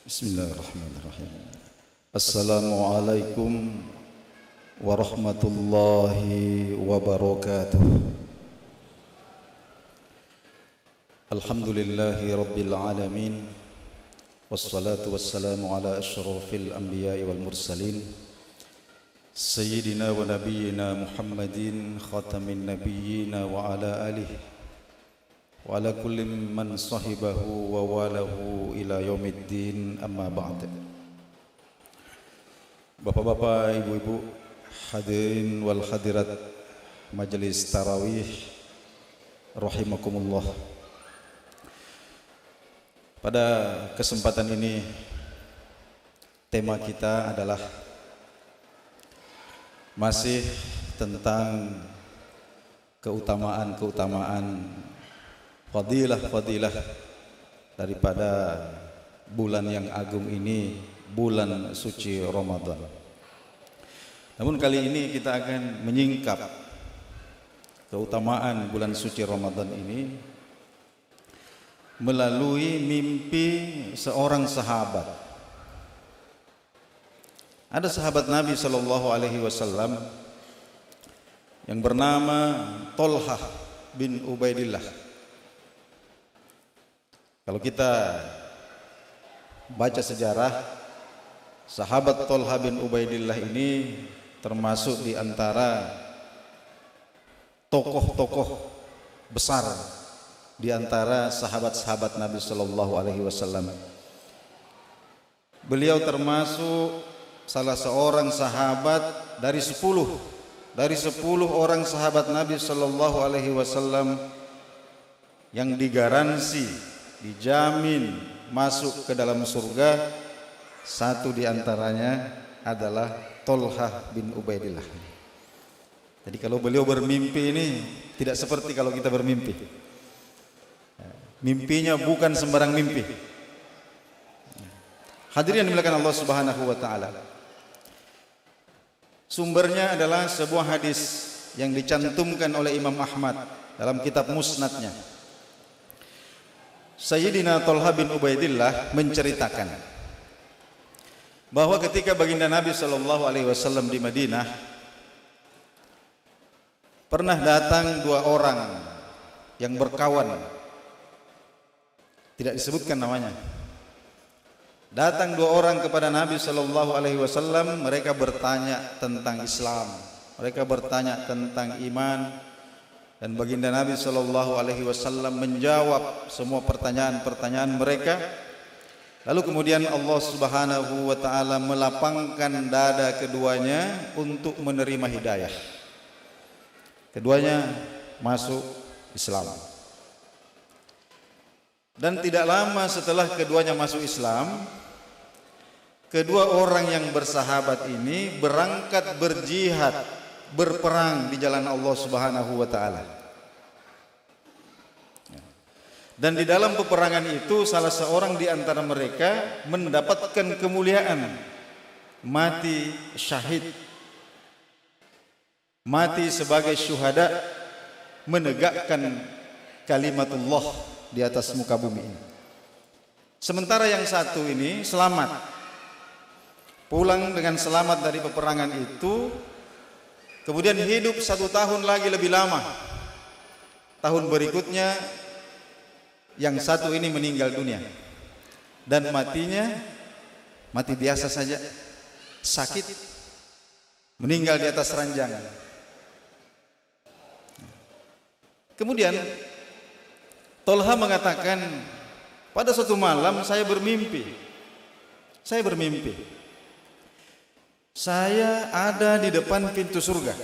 Bismillahirrahmanirrahim. Assalamualaikum warahmatullahi wabarakatuh. Alhamdulillahi rabbil alamin. Wassalatu wassalamu ala asyrafil anbiya'i wal mursalin Sayyidina wa nabiyyina Muhammadin khatamin nabiyyina wa ala alihi wa ala kulli man sahibahu wa walahu ila yaumiddin, amma ba'd. Bapak-bapak, ibu-ibu, hadirin wal hadirat majelis tarawih rahimakumullah. Pada kesempatan ini tema kita adalah masih tentang keutamaan fadilah daripada bulan yang agung ini, bulan suci Ramadan. Namun kali ini kita akan menyingkap keutamaan bulan suci Ramadan ini melalui mimpi seorang sahabat. Ada sahabat Nabi sallallahu alaihi wasallam yang bernama Thalhah bin Ubaidillah. Kalau kita baca sejarah, sahabat Thalhah bin Ubaidillah ini termasuk di antara tokoh-tokoh besar di antara sahabat-sahabat Nabi sallallahu alaihi wasallam. Beliau termasuk salah seorang sahabat dari 10 orang sahabat Nabi sallallahu alaihi wasallam yang digaransi, dijamin masuk ke dalam surga. Satu di antaranya adalah Thalhah bin Ubaidillah. Jadi kalau beliau bermimpi ini tidak seperti kalau kita bermimpi. Mimpinya bukan sembarang mimpi. Hadirin yang dimuliakan Allah Subhanahu wa taala. Sumbernya adalah sebuah hadis yang dicantumkan oleh Imam Ahmad dalam kitab Musnadnya. Sayyidina Thalhah bin Ubaidillah menceritakan bahwa ketika baginda Nabi sallallahu alaihi wasallam di Madinah, pernah datang 2 orang yang berkawan, tidak disebutkan namanya. Datang 2 orang kepada Nabi sallallahu alaihi wasallam, mereka bertanya tentang Islam, mereka bertanya tentang iman. Dan baginda Nabi sallallahu alaihi wasallam menjawab semua pertanyaan-pertanyaan mereka. Lalu kemudian Allah Subhanahu wa taala melapangkan dada keduanya untuk menerima hidayah. Keduanya masuk Islam. Dan tidak lama setelah keduanya masuk Islam, kedua orang yang bersahabat ini berangkat berjihad, berperang di jalan Allah Subhanahu wa taala. Dan di dalam peperangan itu salah seorang di antara mereka mendapatkan kemuliaan, mati syahid, mati sebagai syuhada, menegakkan kalimatullah di atas muka bumi ini. Sementara yang satu ini selamat, pulang dengan selamat dari peperangan itu. Kemudian hidup 1 tahun lagi lebih lama. Tahun berikutnya yang satu ini meninggal dunia. Dan matinya mati biasa saja, sakit, meninggal di atas ranjang. Kemudian Thalhah mengatakan, pada suatu malam saya bermimpi. Saya ada di depan pintu surga.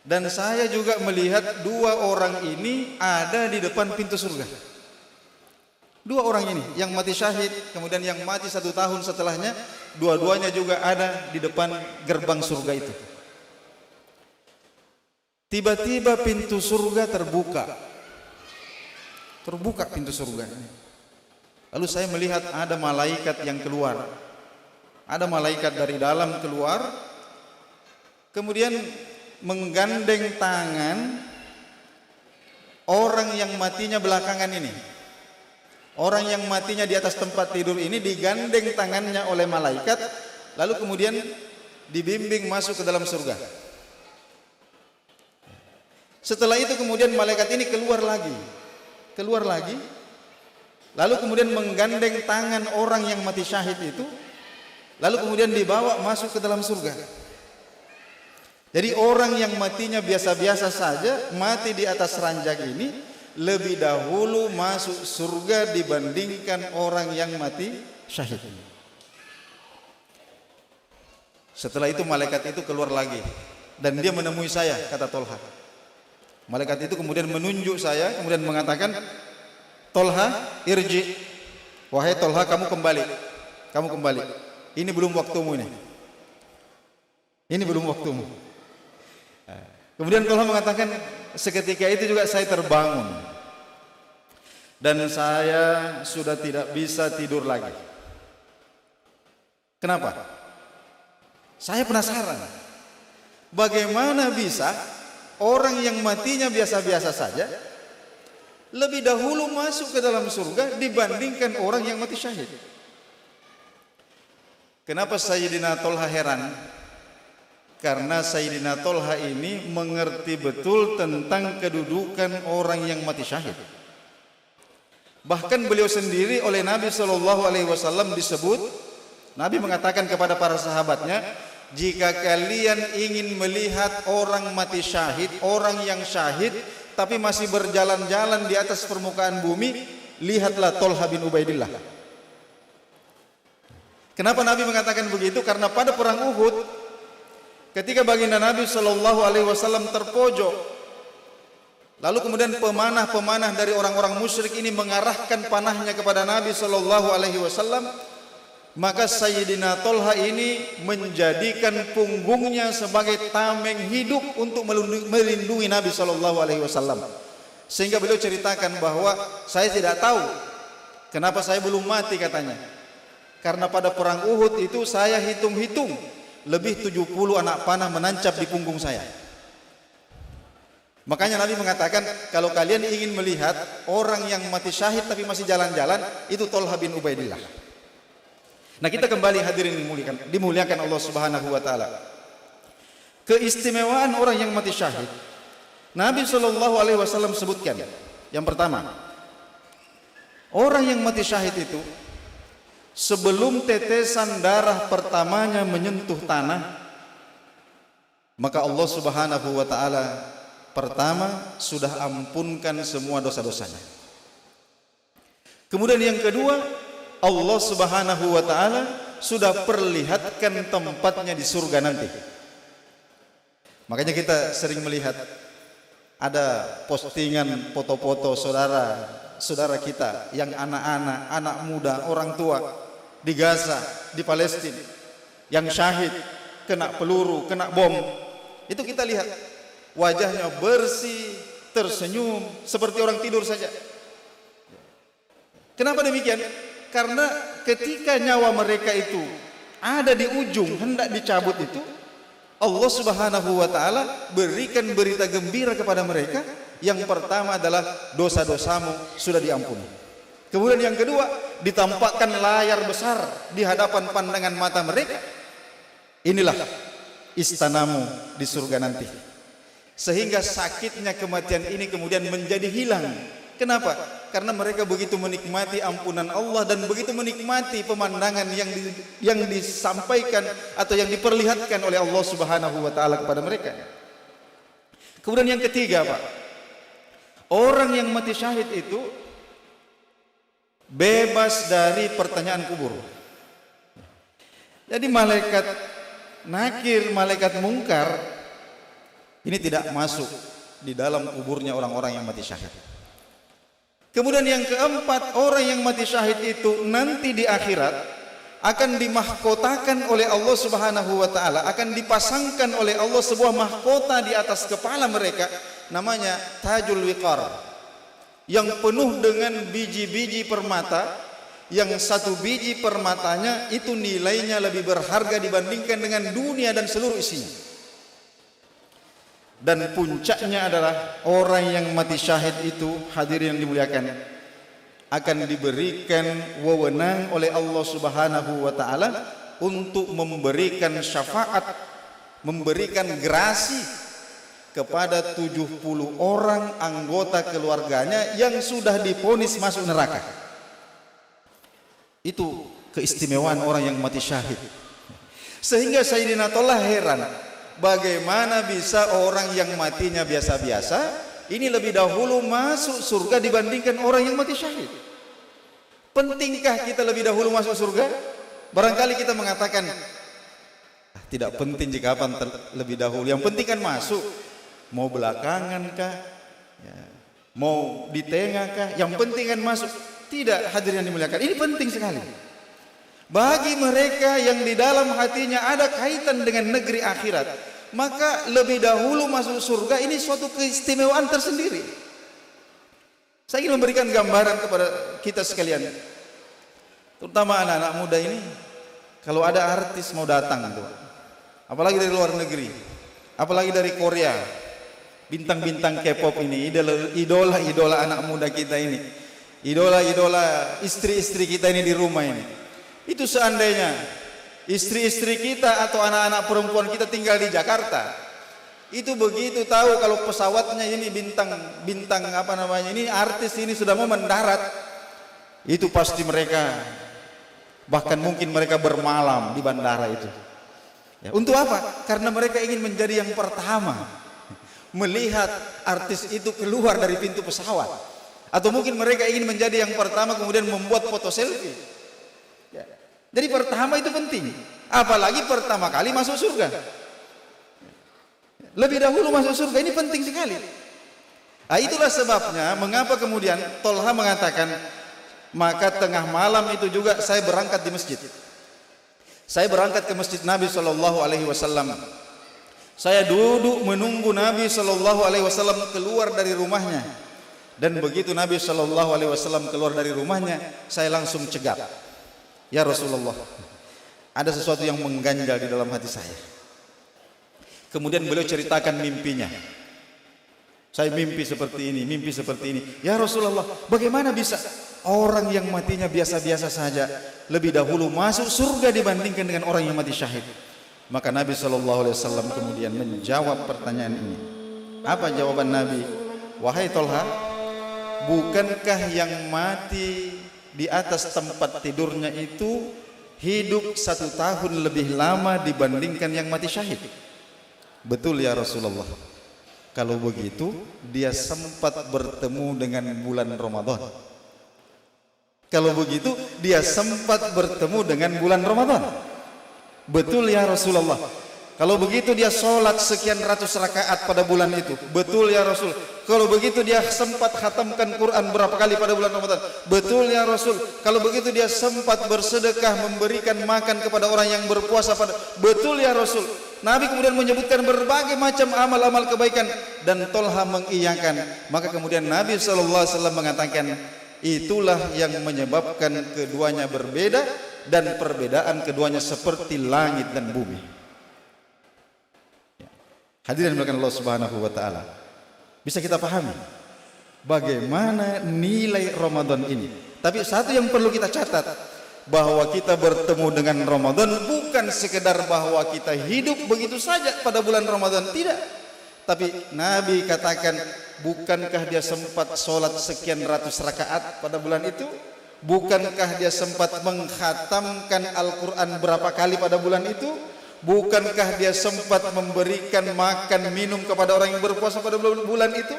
Dan saya juga melihat 2 orang ini ada di depan pintu surga. 2 orang ini, yang mati syahid, kemudian yang mati 1 tahun setelahnya, dua-duanya juga ada di depan gerbang surga itu. Tiba-tiba pintu surga terbuka. Terbuka pintu surga ini. Lalu saya melihat ada malaikat yang keluar. Ada malaikat dari dalam keluar, kemudian menggandeng tangan orang yang matinya belakangan ini. Orang yang matinya di atas tempat tidur ini digandeng tangannya oleh malaikat, lalu kemudian dibimbing masuk ke dalam surga. Setelah itu kemudian malaikat ini keluar lagi, lalu kemudian menggandeng tangan orang yang mati syahid itu, lalu kemudian dibawa masuk ke dalam surga. Jadi orang yang matinya biasa-biasa saja, mati di atas ranjang ini, lebih dahulu masuk surga dibandingkan orang yang mati syahid. Setelah itu malaikat itu keluar lagi dan dia menemui saya, kata Tolha. Malaikat itu kemudian menunjuk saya, kemudian mengatakan, Tolha, irji. Wahai Tolha, kamu kembali. Ini belum waktumu ini. Ini belum waktumu. Kemudian Tolha mengatakan, seketika itu juga saya terbangun dan saya sudah tidak bisa tidur lagi. Kenapa? Saya penasaran, bagaimana bisa orang yang matinya biasa-biasa saja lebih dahulu masuk ke dalam surga dibandingkan orang yang mati syahid. Kenapa Sayyidina Tolha heran? Karena Sayyidina Tolha ini mengerti betul tentang kedudukan orang yang mati syahid. Bahkan beliau sendiri oleh Nabi SAW disebut, Nabi mengatakan kepada para sahabatnya, jika kalian ingin melihat orang mati syahid, orang yang syahid tapi masih berjalan-jalan di atas permukaan bumi, lihatlah Tolha bin Ubaidillah. Kenapa Nabi mengatakan begitu? Karena pada perang Uhud, ketika baginda Nabi SAW terpojok, lalu kemudian pemanah-pemanah dari orang-orang musyrik ini mengarahkan panahnya kepada Nabi SAW, maka Sayyidina Tolha ini menjadikan punggungnya sebagai tameng hidup untuk melindungi Nabi SAW. Sehingga beliau ceritakan bahwa saya tidak tahu kenapa saya belum mati, katanya. Karena pada perang Uhud itu saya hitung-hitung lebih 70 anak panah menancap di punggung saya. Makanya Nabi mengatakan, kalau kalian ingin melihat orang yang mati syahid tapi masih jalan-jalan, itu Tolha bin Ubaidillah. Nah, kita kembali hadirin dimuliakan Allah Subhanahu wa taala. Keistimewaan orang yang mati syahid, Nabi SAW sebutkan. Yang pertama, orang yang mati syahid itu sebelum tetesan darah pertamanya menyentuh tanah, maka Allah Subhanahu wa taala pertama sudah ampunkan semua dosa-dosanya. Kemudian yang kedua, Allah Subhanahu wa taala sudah perlihatkan tempatnya di surga nanti. Makanya kita sering melihat ada postingan foto-foto saudara kita yang anak-anak, anak muda, orang tua di Gaza, di Palestina, yang syahid, kena peluru, kena bom. Itu kita lihat wajahnya bersih, tersenyum, seperti orang tidur saja. Kenapa demikian? Karena ketika nyawa mereka itu ada di ujung, hendak dicabut itu, Allah Subhanahu wa taala berikan berita gembira kepada mereka. Yang pertama adalah dosa-dosamu sudah diampuni. Kemudian yang kedua, ditampakkan layar besar di hadapan pandangan mata mereka. Inilah istanamu di surga nanti. Sehingga sakitnya kematian ini kemudian menjadi hilang. Kenapa? Karena mereka begitu menikmati ampunan Allah dan begitu menikmati pemandangan yang disampaikan atau yang diperlihatkan oleh Allah Subhanahu wa taala kepada mereka. Kemudian yang ketiga, Pak, orang yang mati syahid itu bebas dari pertanyaan kubur. Jadi malaikat nakir, malaikat mungkar ini tidak masuk di dalam kuburnya orang-orang yang mati syahid. Kemudian yang keempat, orang yang mati syahid itu nanti di akhirat akan dimahkotakan oleh Allah Subhanahu wa taala, akan dipasangkan oleh Allah sebuah mahkota di atas kepala mereka, namanya tajul wiqar, yang penuh dengan biji-biji permata, yang satu biji permatanya itu nilainya lebih berharga dibandingkan dengan dunia dan seluruh isinya. Dan puncaknya adalah orang yang mati syahid itu, hadirin yang dimuliakan, akan diberikan wewenang oleh Allah Subhanahu wa taala untuk memberikan syafaat, memberikan gerasi kepada 70 orang anggota keluarganya yang sudah divonis masuk neraka. Itu keistimewaan orang yang mati syahid. Sehingga Sayyidina Tolha heran, bagaimana bisa orang yang matinya biasa-biasa ini lebih dahulu masuk surga dibandingkan orang yang mati syahid. Pentingkah kita lebih dahulu masuk surga? Barangkali kita mengatakan tidak penting jika kapan lebih dahulu, yang penting kan masuk. Mau belakangan kah? Ya. Mau di tengah kah? Yang penting kan masuk. Tidak, hadirin yang dimuliakan, ini penting sekali. Bagi mereka yang di dalam hatinya ada kaitan dengan negeri akhirat, maka lebih dahulu masuk surga ini suatu keistimewaan tersendiri. Saya ingin memberikan gambaran kepada kita sekalian, terutama anak-anak muda ini. Kalau ada artis mau datang tuh, apalagi dari luar negeri, apalagi dari Korea, bintang-bintang K-pop ini, idola-idola anak muda kita ini, idola-idola istri-istri kita ini di rumah ini. Itu seandainya istri-istri kita atau anak-anak perempuan kita tinggal di Jakarta, itu begitu tahu kalau pesawatnya ini bintang apa namanya ini, artis ini sudah mau mendarat, itu pasti mereka, bahkan mungkin mereka bermalam di bandara itu. Ya, untuk apa? Karena mereka ingin menjadi yang pertama melihat artis itu keluar dari pintu pesawat, atau mungkin mereka ingin menjadi yang pertama kemudian membuat foto selfie. Ya. Jadi pertama itu penting, apalagi pertama kali masuk surga. Lebih dahulu masuk surga ini penting sekali. Nah, itulah sebabnya mengapa kemudian Tolha mengatakan, maka tengah malam itu juga saya berangkat di masjid. Saya berangkat ke masjid Nabi Shallallahu Alaihi Wasallam. Saya duduk menunggu Nabi Shallallahu Alaihi Wasallam keluar dari rumahnya. Dan begitu Nabi Shallallahu Alaihi Wasallam keluar dari rumahnya, saya langsung cegap. Ya Rasulullah, ada sesuatu yang mengganjal di dalam hati saya. Kemudian beliau ceritakan mimpinya. Saya mimpi seperti ini, mimpi seperti ini. Ya Rasulullah, bagaimana bisa orang yang matinya biasa-biasa saja lebih dahulu masuk surga dibandingkan dengan orang yang mati syahid? Maka Nabi SAW kemudian menjawab pertanyaan ini. Apa jawaban Nabi? Wahai Tolha, bukankah yang mati di atas tempat tidurnya itu hidup 1 tahun lebih lama dibandingkan yang mati syahid? Betul ya Rasulullah. Kalau begitu dia sempat bertemu dengan bulan Ramadan. Kalau begitu dia sempat bertemu dengan bulan Ramadan. Betul ya Rasulullah. Kalau begitu dia sholat sekian ratus rakaat pada bulan itu. Betul ya Rasul. Kalau begitu dia sempat khatamkan Quran berapa kali pada bulan Ramadan. Betul ya Rasul. Kalau begitu dia sempat bersedekah, memberikan makan kepada orang yang berpuasa pada. Betul ya Rasul. Nabi kemudian menyebutkan berbagai macam amal-amal kebaikan dan Tolha mengiyakan. Maka kemudian Nabi SAW mengatakan, itulah yang menyebabkan keduanya berbeda dan perbedaan keduanya seperti langit dan bumi. Hadirin yang Allah Subhanahu wa taala. Bisa kita pahami bagaimana nilai Ramadan ini. Tapi satu yang perlu kita catat, bahwa kita bertemu dengan Ramadan bukan sekedar bahwa kita hidup begitu saja pada bulan Ramadan, tidak. Tapi Nabi katakan, bukankah dia sempat sholat sekian ratus rakaat pada bulan itu? Bukankah dia sempat mengkhatamkan Al-Quran berapa kali pada bulan itu? Bukankah dia sempat memberikan makan minum kepada orang yang berpuasa pada bulan itu?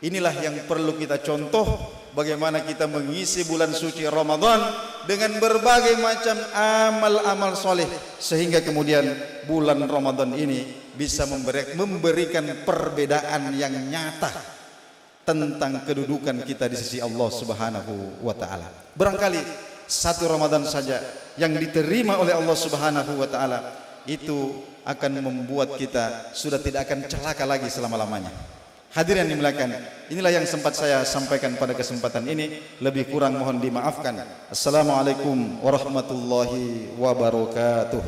Inilah yang perlu kita contoh, bagaimana kita mengisi bulan suci Ramadan dengan berbagai macam amal-amal soleh, sehingga kemudian bulan Ramadan ini bisa memberikan perbedaan yang nyata tentang kedudukan kita di sisi Allah Subhanahu wa taala. Barangkali satu Ramadan saja yang diterima oleh Allah Subhanahu wa taala itu akan membuat kita sudah tidak akan celaka lagi selama-lamanya. Hadirin yang dimuliakan, inilah yang sempat saya sampaikan pada kesempatan ini. Lebih kurang mohon dimaafkan. Assalamualaikum warahmatullahi wabarakatuh.